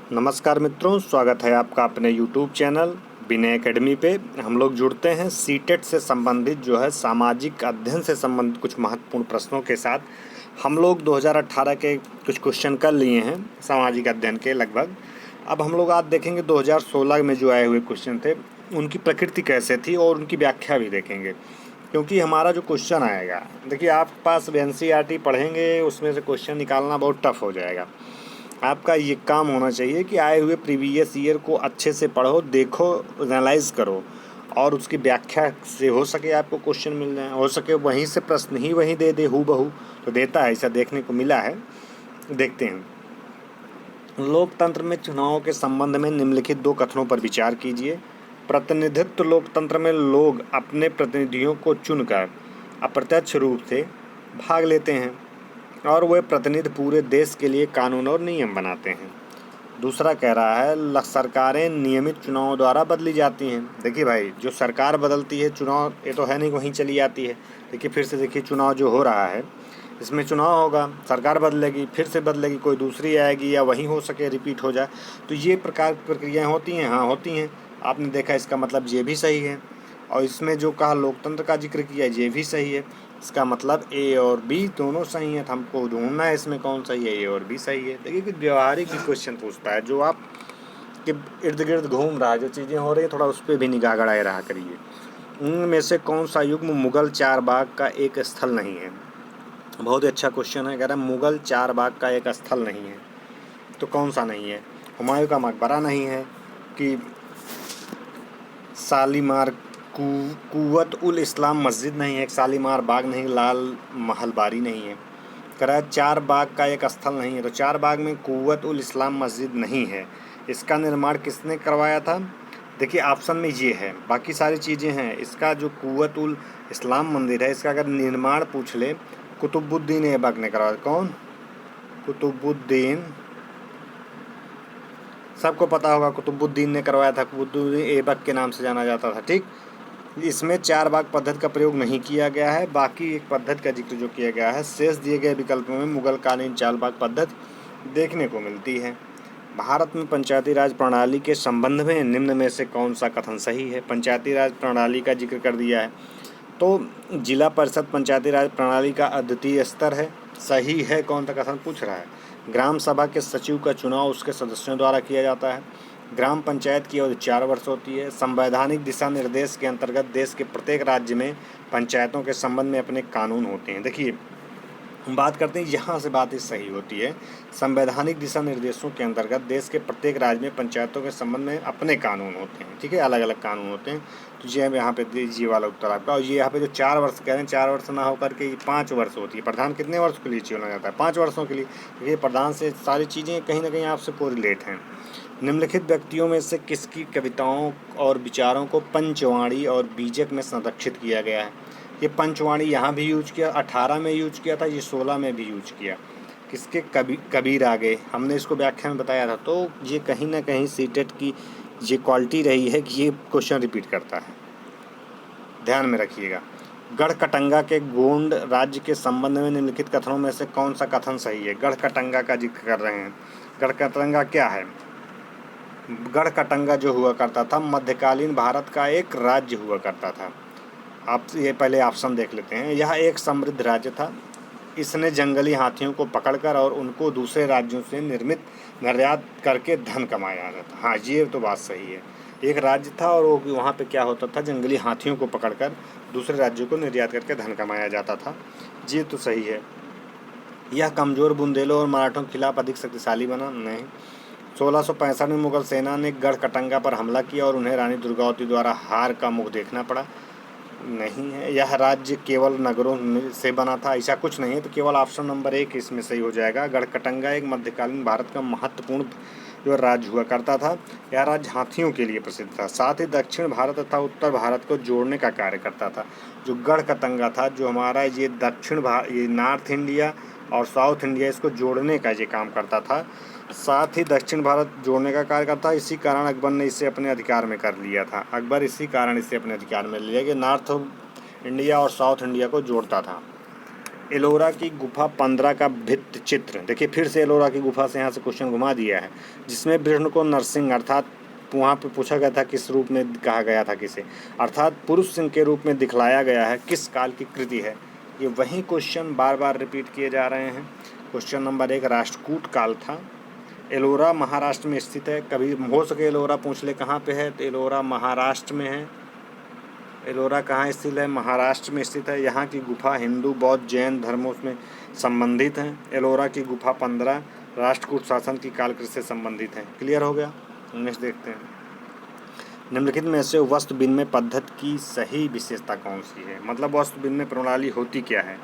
नमस्कार मित्रों, स्वागत है आपका अपने YouTube चैनल विनय एकेडमी पे। हम लोग जुड़ते हैं सीटेट से संबंधित जो है सामाजिक अध्ययन से संबंधित कुछ महत्वपूर्ण प्रश्नों के साथ। हम लोग 2018 के कुछ क्वेश्चन कर लिए हैं सामाजिक अध्ययन के लगभग। अब हम लोग आज देखेंगे 2016 में जो आए हुए क्वेश्चन थे उनकी प्रकृति कैसे थी और उनकी व्याख्या भी देखेंगे, क्योंकि हमारा जो क्वेश्चन आएगा, देखिए आपके पास NCERT पढ़ेंगे उसमें से क्वेश्चन निकालना बहुत टफ हो जाएगा। आपका ये काम होना चाहिए कि आए हुए प्रीवियस ईयर को अच्छे से पढ़ो, देखो, एनालाइज करो और उसकी व्याख्या से हो सके आपको क्वेश्चन मिल जाए, हो सके वहीं से प्रश्न ही वहीं दे दे हूबहू, तो देता है, ऐसा देखने को मिला है। देखते हैं। लोकतंत्र में चुनाव के संबंध में निम्नलिखित दो कथनों पर विचार कीजिए। प्रतिनिधित्व लोकतंत्र में लोग अपने प्रतिनिधियों को चुनकर अप्रत्यक्ष रूप से भाग लेते हैं और वे प्रतिनिधि पूरे देश के लिए कानून और नियम बनाते हैं। दूसरा कह रहा है सरकारें नियमित चुनाव द्वारा बदली जाती हैं। देखिए भाई, जो सरकार बदलती है, चुनाव ये तो है नहीं वहीं चली जाती है। देखिए फिर से देखिए चुनाव जो हो रहा है, इसमें चुनाव होगा, सरकार बदलेगी, फिर से बदलेगी, कोई दूसरी आएगी या वहीं हो सके रिपीट हो जाए, तो ये प्रकार की प्रक्रियाएँ होती हैं। हाँ होती हैं, आपने देखा, इसका मतलब ये भी सही है। और इसमें जो कहा लोकतंत्र का जिक्र किया, ये भी सही है। इसका मतलब ए और बी दोनों सही हैं, तो हमको ढूंढना है इसमें कौन सही है, ए और बी सही है। देखिए कि व्यवहारिक भी क्वेश्चन पूछता है, जो आप के इर्द गिर्द घूम रहा है, जो चीज़ें हो रही हैं, थोड़ा उस पर भी निगाह गड़ाए रहा करिए। उनमें से कौन सा युग्म मुगल चारबाग का एक स्थल नहीं है? बहुत ही अच्छा क्वेश्चन है। कह रहा है मुगल चारबाग का एक स्थल नहीं है, तो कौन सा नहीं है? हुमायूं का मकबरा नहीं है कि शालीमार कुव्वत उल इस्लाम मस्जिद नहीं है, एक शालीमार बाग नहीं, लाल महल बारी नहीं है। कह रहा है चार बाग का एक स्थल नहीं है, तो चार बाग में कुव्वत उल इस्लाम मस्जिद नहीं है। इसका निर्माण किसने करवाया था? देखिए ऑप्शन में ये है, बाकी सारी चीज़ें हैं। इसका जो कुव्वत उल इस्लाम मंदिर है, इसका अगर निर्माण पूछ ले, कुतुबुद्दीन ऐबक ने करवाया। कौन? कुतुबुद्दीन, सबको पता होगा, कुतुबुद्दीन ने करवाया था। कुतुबुद्दीन ऐबक के नाम से जाना जाता था। ठीक, इसमें चार बाग पद्धति का प्रयोग नहीं किया गया है। बाकी एक पद्धति का जिक्र जो किया गया है, शेष दिए गए विकल्पों में मुगलकालीन चार बाग पद्धति देखने को मिलती है। भारत में पंचायती राज प्रणाली के संबंध में निम्न में से कौन सा कथन सही है? पंचायती राज प्रणाली का जिक्र कर दिया है, तो जिला परिषद पंचायती राज प्रणाली का अद्वितीय स्तर है, सही है। कौन सा कथन पूछ रहा है? ग्राम सभा के सचिव का चुनाव उसके सदस्यों द्वारा किया जाता है। ग्राम पंचायत की अवधि 4 वर्ष होती है। संवैधानिक दिशा निर्देश के अंतर्गत देश के प्रत्येक राज्य में पंचायतों के संबंध में अपने कानून होते हैं। देखिए हम बात करते हैं, यहाँ से बात ही सही होती है। संवैधानिक दिशा निर्देशों के अंतर्गत देश के प्रत्येक राज्य में पंचायतों के संबंध में अपने कानून होते हैं। ठीक है, अलग अलग कानून होते हैं। तो ये यहाँ पे ये वाला उत्तर आपका। और ये यहाँ पे जो 4 वर्ष कह रहे हैं, 4 वर्ष ना होकर के ये 5 वर्ष होती है। प्रधान कितने वर्ष के लिए चुना जाता है? 5 वर्षों के लिए। ये प्रधान से सारी चीज़ें कहीं ना कहीं आपसे कोरिलेट हैं। निम्नलिखित व्यक्तियों में से किसकी कविताओं और विचारों को पंचवाणी और बीजक में संरक्षित किया गया है? ये पंचवाणी यहाँ भी यूज किया, 18 में यूज किया था, ये 16 में भी यूज किया। किसके? कबीर आगे, हमने इसको व्याख्या में बताया था। तो ये कहीं ना कहीं सीटेट की ये क्वालिटी रही है कि ये क्वेश्चन रिपीट करता है, ध्यान में रखिएगा। गढ़कटंगा के गोंड राज्य के संबंध में निम्नलिखित कथनों में से कौन सा कथन सही है? गढ़कटंगा का जिक्र कर रहे हैं। गढ़कटंगा क्या है? गढ़कटंगा जो हुआ करता था, मध्यकालीन भारत का एक राज्य हुआ करता था। आप ये पहले ऑप्शन देख लेते हैं। यह एक समृद्ध राज्य था। इसने जंगली हाथियों को पकड़कर और उनको दूसरे राज्यों से निर्यात करके धन कमाया जाता। हाँ, ये तो बात सही है। एक राज्य था और वो वहाँ पे क्या होता था, जंगली हाथियों को पकड़कर दूसरे राज्यों को निर्यात करके धन कमाया जाता था। ये तो सही है। यह कमज़ोर बुंदेलों और मराठों के खिलाफ अधिक शक्तिशाली बना? नहीं। 1665 में मुगल सेना ने गढ़कटंगा पर हमला किया और उन्हें रानी दुर्गावती द्वारा हार का मुख देखना पड़ा? नहीं है। यह राज्य केवल नगरों से बना था? ऐसा कुछ नहीं है। तो केवल ऑप्शन नंबर 1 इसमें सही हो जाएगा। गढ़कटंगा एक मध्यकालीन भारत का महत्वपूर्ण जो राज्य हुआ करता था। यह राज्य हाथियों के लिए प्रसिद्ध था, साथ ही दक्षिण भारत तथा उत्तर भारत को जोड़ने का कार्य करता था। जो गढ़कटंगा था, जो हमारा ये ये नॉर्थ इंडिया और साउथ इंडिया, इसको जोड़ने का ये काम करता था, साथ ही दक्षिण भारत जोड़ने का कार्य करता। इसी कारण अकबर ने इसे अपने अधिकार में कर लिया था। अकबर इसी कारण इसे अपने अधिकार में लिया कि नॉर्थ इंडिया और साउथ इंडिया को जोड़ता था। एलोरा की गुफा 15 का भित्ति चित्र, देखिए फिर से एलोरा की गुफा से यहाँ से क्वेश्चन घुमा दिया है, जिसमें विष्णु को नरसिंह अर्थात वहाँ पे पूछा गया था किस रूप में कहा गया था किसे, अर्थात पुरुष सिंह के रूप में दिखलाया गया है, किस काल की कृति है। ये वही क्वेश्चन बार बार रिपीट किए जा रहे हैं। क्वेश्चन नंबर 1 राष्ट्रकूट काल था। एलोरा महाराष्ट्र में स्थित है, कभी हो सके एलोरा पूछ ले कहाँ पे है, तो एलोरा महाराष्ट्र में है। एलोरा कहाँ स्थित है, महाराष्ट्र में स्थित है। यहाँ की गुफा हिंदू बौद्ध जैन धर्मों में संबंधित हैं। एलोरा की गुफा 15 राष्ट्रकूट शासन की कालकृति से संबंधित है। क्लियर हो गया। नेक्स्ट देखते हैं, निम्नलिखित में से वस्तु विनिमय पद्धति की सही विशेषता कौन सी है। मतलब वस्तु विनिमय प्रणाली होती क्या है।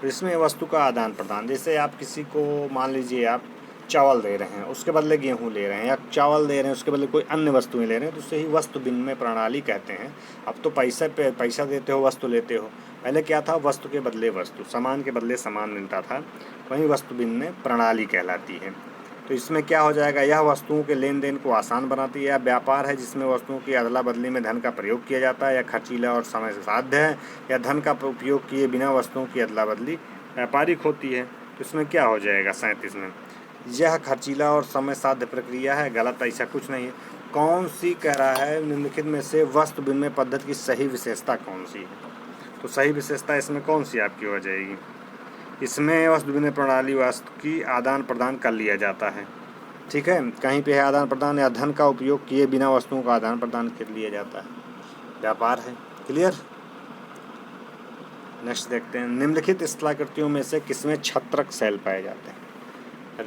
तो इसमें वस्तु का आदान प्रदान, जैसे आप किसी को मान लीजिए आप चावल दे रहे हैं उसके बदले गेहूं ले रहे हैं, या चावल दे रहे हैं उसके बदले कोई अन्य वस्तुएं ले रहे हैं, तो उसे ही वस्तु विनिमय प्रणाली कहते हैं। अब तो पैसा देते हो, वस्तु लेते हो। पहले क्या था, वस्तु के बदले वस्तु, सामान के बदले सामान मिलता था, वही वस्तु विनिमय प्रणाली कहलाती है। तो इसमें क्या हो जाएगा, यह वस्तुओं के लेन देन को आसान बनाती है। या व्यापार है जिसमें वस्तुओं की अदला बदली में धन का प्रयोग किया जाता है, या खर्चीला और समय से साध्य है, या धन का उपयोग किए बिना वस्तुओं की अदला बदली व्यापारिक होती है। तो इसमें क्या हो जाएगा 37 में, यह खर्चीला और समय साध्य प्रक्रिया है। गलत, ऐसा कुछ नहीं है। कौन सी कह रहा है, निम्नलिखित में से वस्तु विनिमय पद्धति की सही विशेषता कौन सी है। तो सही विशेषता इसमें कौन सी आपकी हो जाएगी, इसमें वस्तु विनिमय प्रणाली वस्तु की आदान प्रदान कर लिया जाता है। ठीक है, कहीं पे है आदान प्रदान, या धन का उपयोग किए बिना वस्तुओं का आदान प्रदान कर लिया जाता है, व्यापार है। क्लियर। नेक्स्ट देखते हैं, निम्नलिखित स्थलाकृतियों में से किसमें छत्रक शैल पाए जाते हैं।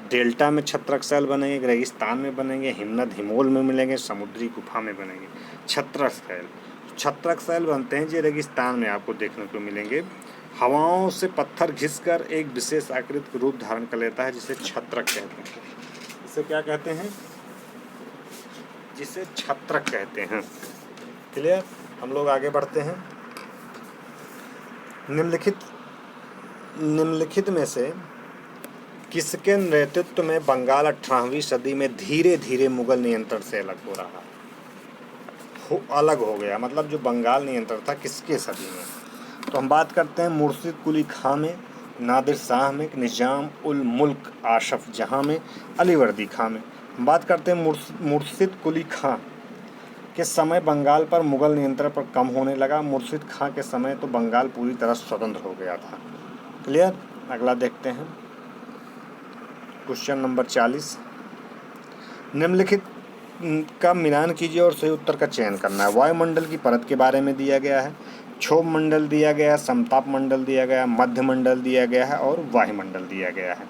डेल्टा में छत्रक शैल बनेंगे, रेगिस्तान में बनेंगे, हिमनद हिमोल में मिलेंगे, समुद्री गुफा में बनेंगे। छत्रक शैल बनते हैं जो रेगिस्तान में आपको देखने को मिलेंगे। हवाओं से पत्थर घिसकर एक विशेष आकृति का रूप धारण कर लेता है, जिसे छत्रक कहते हैं। इसे क्या कहते हैं, जिसे छत्रक कहते हैं। क्लियर। हम लोग आगे बढ़ते हैं। निम्नलिखित में से किसके नेतृत्व में बंगाल 18वीं सदी में धीरे धीरे मुगल नियंत्रण से अलग हो गया। मतलब जो बंगाल नियंत्रण था किसके सदी में, तो हम बात करते हैं मुर्शिद कुली खां में, नादिर शाह में, निजाम उल मुल्क आशफ जहां में, अलीवर्दी खां में। हम बात करते हैं मुर्शिद कुली खां के समय बंगाल पर मुगल नियंत्रण पर कम होने लगा। मुर्शिद खां के समय तो बंगाल पूरी तरह स्वतंत्र हो गया था। क्लियर। अगला देखते हैं, क्वेश्चन नंबर 40, निम्नलिखित का मिलान कीजिए और सही उत्तर का चयन करना है। वायुमंडल की परत के बारे में दिया गया है, क्षोभ मंडल दिया गया है, समताप मंडल दिया गया है, मध्य मंडल दिया गया है और वायुमंडल दिया गया है।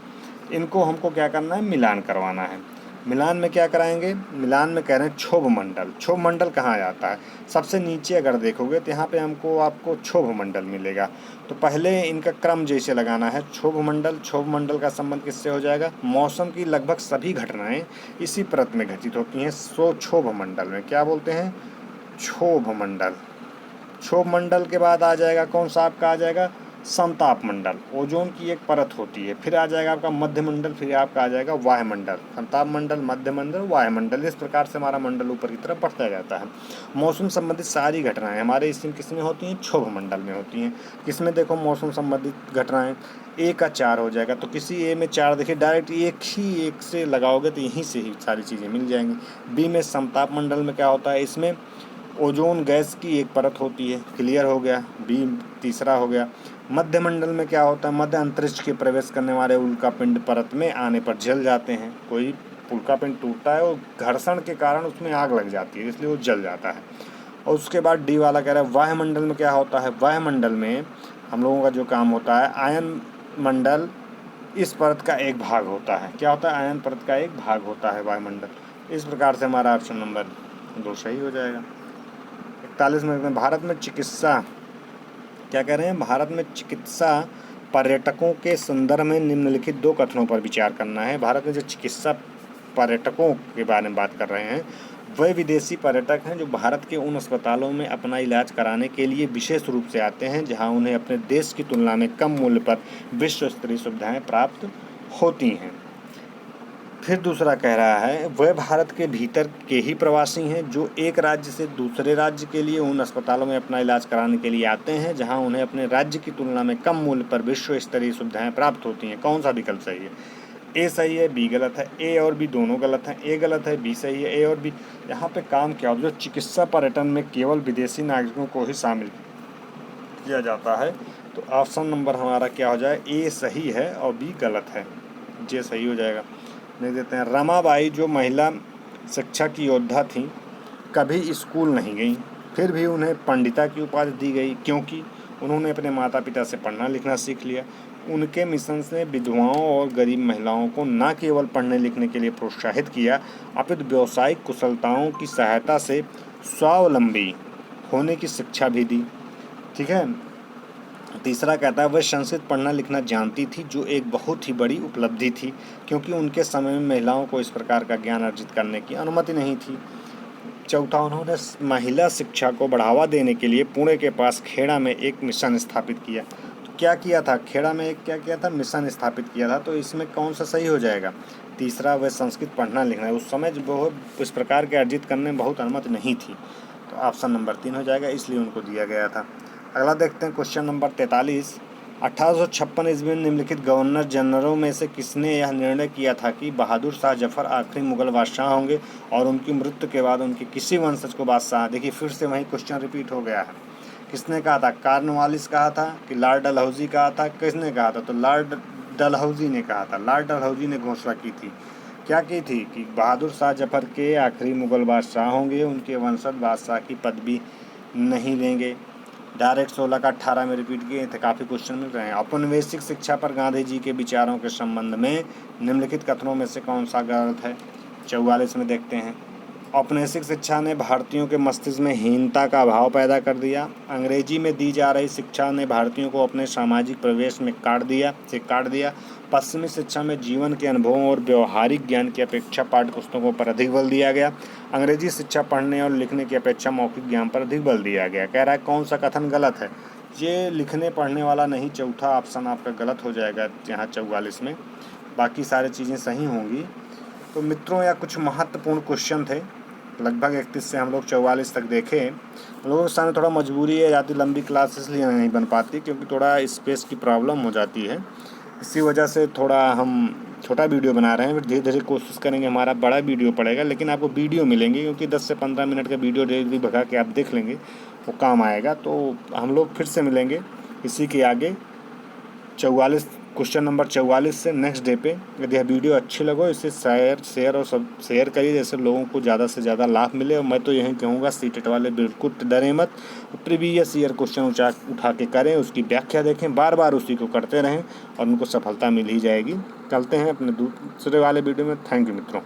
इनको हमको क्या करना है, मिलान करवाना है। मिलान में क्या कराएंगे, मिलान में कह रहे हैं क्षोभ मंडल। क्षोभ मंडल कहाँ आता है, सबसे नीचे अगर देखोगे तो यहाँ पे आपको क्षोभ मंडल मिलेगा। तो पहले इनका क्रम जैसे लगाना है, क्षोभ मंडल का संबंध किससे हो जाएगा, मौसम की लगभग सभी घटनाएं इसी परत में घटित होती हैं। सो क्षोभ मंडल में क्या बोलते हैं, क्षोभ मंडल। क्षोभ मंडल के बाद आ जाएगा कौन सा आपका आ जाएगा, समताप मंडल, ओजोन की एक परत होती है। फिर आ जाएगा आपका मध्य मंडल, फिर आपका आ जाएगा वायुमंडल। समताप मंडल, मध्य मंडल, वायुमंडल, इस प्रकार से हमारा मंडल ऊपर की तरफ बढ़ता जाता है। मौसम संबंधित सारी घटनाएं हमारे इसमें किसमें होती हैं, क्षोभ मंडल में होती हैं। किसमें देखो मौसम संबंधित घटनाएं, ए का 4 हो जाएगा। तो किसी ए में 4 देखिए, डायरेक्ट एक से लगाओगे तो यहीं से ही सारी चीज़ें मिल जाएंगी। बी में समताप मंडल में क्या होता है, इसमें ओजोन गैस की एक परत होती है। क्लियर हो गया, बी तीसरा हो गया। मध्य मंडल में क्या होता है, मध्य अंतरिक्ष के प्रवेश करने वाले उल्कापिंड परत में आने पर जल जाते हैं। कोई उल्कापिंड टूटता है और घर्षण के कारण उसमें आग लग जाती है, इसलिए वो जल जाता है। और उसके बाद डी वाला कह रहा है वायुमंडल में क्या होता है, वायुमंडल में हम लोगों का जो काम होता है, आयन मंडल इस परत का एक भाग होता है। क्या होता है, आयन परत का एक भाग होता है वायुमंडल। इस प्रकार से हमारा ऑप्शन नंबर 2 सही हो जाएगा। 41 में भारत में चिकित्सा, क्या कह रहे हैं, भारत में चिकित्सा पर्यटकों के संदर्भ में निम्नलिखित 2 कथनों पर विचार करना है। भारत में जो चिकित्सा पर्यटकों के बारे में बात कर रहे हैं, वह विदेशी पर्यटक हैं जो भारत के उन अस्पतालों में अपना इलाज कराने के लिए विशेष रूप से आते हैं जहां उन्हें अपने देश की तुलना में कम मूल्य पर विश्व स्तरीय सुविधाएं प्राप्त होती हैं। फिर दूसरा कह रहा है वह भारत के भीतर के ही प्रवासी हैं जो एक राज्य से दूसरे राज्य के लिए उन अस्पतालों में अपना इलाज कराने के लिए आते हैं जहां उन्हें अपने राज्य की तुलना में कम मूल्य पर विश्व स्तरीय सुविधाएं प्राप्त होती हैं। कौन सा विकल्प सही है? ए सही है, बी गलत है। ए और बी दोनों गलत हैं। ए गलत है, बी सही है। ए और बी। यहाँ पे काम क्या हो, जो चिकित्सा पर्यटन में केवल विदेशी नागरिकों को ही शामिल किया जाता है। तो ऑप्शन नंबर हमारा क्या हो जाए? ए सही है और बी गलत है। जे सही हो जाएगा। लिख देते हैं। रमाबाई जो महिला शिक्षा की योद्धा थीं, कभी स्कूल नहीं गईं, फिर भी उन्हें पंडिता की उपाधि दी गई क्योंकि उन्होंने अपने माता पिता से पढ़ना लिखना सीख लिया। उनके मिशन ने विधवाओं और गरीब महिलाओं को न केवल पढ़ने लिखने के लिए प्रोत्साहित किया, अपितु व्यावसायिक कुशलताओं की सहायता से स्वावलंबी होने की शिक्षा भी दी। ठीक है। तीसरा कहता है वह संस्कृत पढ़ना लिखना जानती थी जो एक बहुत ही बड़ी उपलब्धि थी क्योंकि उनके समय में महिलाओं को इस प्रकार का ज्ञान अर्जित करने की अनुमति नहीं थी। चौथा, उन्होंने महिला शिक्षा को बढ़ावा देने के लिए पुणे के पास खेड़ा में एक मिशन स्थापित किया। तो क्या किया था? खेड़ा में एक क्या किया था? मिशन स्थापित किया था। तो इसमें कौन सा सही हो जाएगा? तीसरा, वह संस्कृत पढ़ना लिखना, उस समय वो इस प्रकार के अर्जित करने में बहुत अनुमति नहीं थी। तो ऑप्शन नंबर 3 हो जाएगा, इसलिए उनको दिया गया था। अगला देखते हैं क्वेश्चन नंबर 43। 1856 ईस्वी में निम्नलिखित गवर्नर जनरलों में से किसने यह निर्णय किया था कि बहादुर शाह जफर आखिरी मुगल बादशाह होंगे और उनकी मृत्यु के बाद उनके किसी वंशज को बादशाह? देखिए फिर से वही क्वेश्चन रिपीट हो गया है। किसने कहा था? कॉर्नवालिस कहा था कि लॉर्ड डलहौजी कहा था? किसने कहा था? तो लॉर्ड डलहौजी ने कहा था। लॉर्ड डलहौजी ने घोषणा की थी। क्या की थी? कि बहादुर शाह जफर के आखिरी मुगल बादशाह होंगे, उनके वंशज बादशाह की पदवी नहीं लेंगे। डायरेक्ट 16 का 18 में रिपीट किए थे। काफ़ी क्वेश्चन मिल रहे हैं। औपनिवेशिक शिक्षा पर गांधी जी के विचारों के संबंध में निम्नलिखित कथनों में से कौन सा गलत है? 44 में देखते हैं। औपनिवेशिक शिक्षा ने भारतीयों के मस्तिष्क में हीनता का भाव पैदा कर दिया। अंग्रेजी में दी जा रही शिक्षा ने भारतीयों को अपने सामाजिक प्रवेश में काट दिया। पश्चिमी शिक्षा में जीवन के अनुभवों और व्यवहारिक ज्ञान की अपेक्षा पाठ्य पुस्तकों पर अधिक बल दिया गया। अंग्रेजी शिक्षा पढ़ने और लिखने की अपेक्षा मौखिक ज्ञान पर अधिक बल दिया गया। कह रहा है कौन सा कथन गलत है? ये लिखने पढ़ने वाला नहीं, चौथा ऑप्शन आपका गलत हो जाएगा यहाँ 44 में। बाकी सारी चीज़ें सही होंगी। तो मित्रों, यह कुछ महत्वपूर्ण क्वेश्चन थे। लगभग 31 से हम लोग 44 तक देखे। हम लोगों के सामने थोड़ा मजबूरी है, ज़्यादा लंबी क्लास इसलिए नहीं बन पाती क्योंकि थोड़ा स्पेस की प्रॉब्लम हो जाती है। इसी वजह से थोड़ा हम छोटा वीडियो बना रहे हैं। फिर धीरे धीरे कोशिश करेंगे हमारा बड़ा वीडियो पड़ेगा, लेकिन आपको वीडियो मिलेंगे क्योंकि 10 से 15 मिनट का वीडियो डेली भगा के आप देख लेंगे, वो काम आएगा। तो हम लोग फिर से मिलेंगे इसी के आगे 44 क्वेश्चन नंबर 44 से नेक्स्ट डे पे। यदि यह वीडियो अच्छी लगे इसे शेयर शेयर करिए, जैसे लोगों को ज़्यादा से ज़्यादा लाभ मिले। और मैं तो यही कहूँगा सीटेट वाले बिल्कुल डरें मत, प्रीवियस ईयर क्वेश्चन उठा के करें, उसकी व्याख्या देखें, बार बार उसी को करते रहें और उनको सफलता मिल ही जाएगी। चलते हैं अपने दूसरे वाले वीडियो में। थैंक यू मित्रों।